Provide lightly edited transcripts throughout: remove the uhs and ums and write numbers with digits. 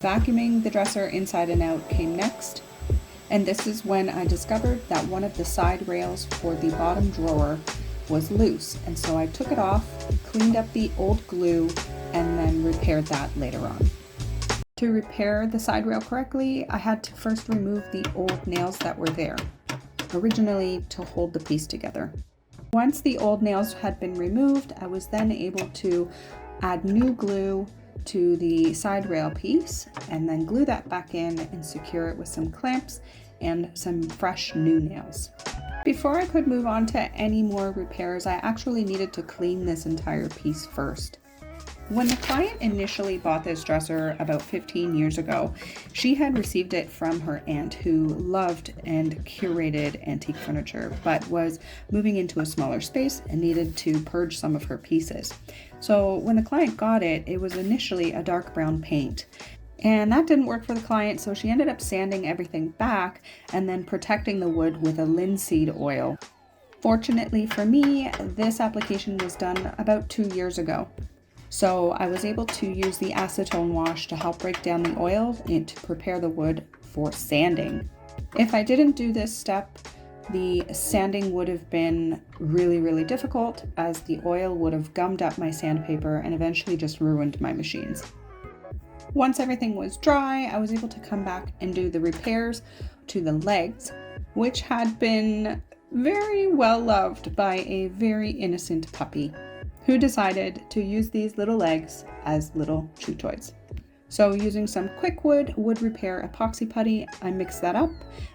Vacuuming the dresser inside and out came next, and this is when I discovered that one of the side rails for the bottom drawer was loose, and so I took it off, cleaned up the old glue, and then repaired that later on. To repair the side rail correctly, I had to first remove the old nails that were there, originally to hold the piece together. Once the old nails had been removed, I was then able to add new glue to the side rail piece and then glue that back in and secure it with some clamps and some fresh new nails. Before I could move on to any more repairs, I actually needed to clean this entire piece first. When the client initially bought this dresser about 15 years ago, she had received it from her aunt who loved and curated antique furniture, but was moving into a smaller space and needed to purge some of her pieces. So when the client got it, it was initially a dark brown paint. And that didn't work for the client, so she ended up sanding everything back and then protecting the wood with a linseed oil. Fortunately for me, this application was done about 2 years ago. So I was able to use the acetone wash to help break down the oil and to prepare the wood for sanding. If I didn't do this step, the sanding would have been really difficult, as the oil would have gummed up my sandpaper and eventually just ruined my machines. Once everything was dry, I was able to come back and do the repairs to the legs, which had been very well loved by a very innocent puppy who decided to use these little legs as little chew toys. So using some quick wood repair epoxy putty, I mix that up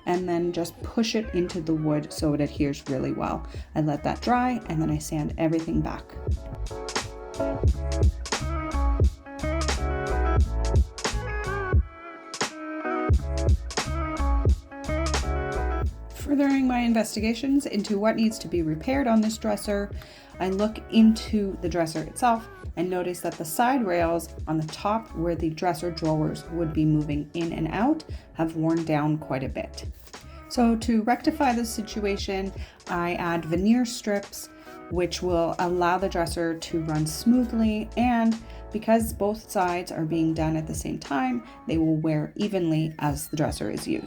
and then just push it into the wood so it adheres really well. I let that dry and then I sand everything back. Furthering my investigations into what needs to be repaired on this dresser, I look into the dresser itself and notice that the side rails on the top where the dresser drawers would be moving in and out have worn down quite a bit. So to rectify this situation, I add veneer strips, which will allow the dresser to run smoothly, and because both sides are being done at the same time, they will wear evenly as the dresser is used.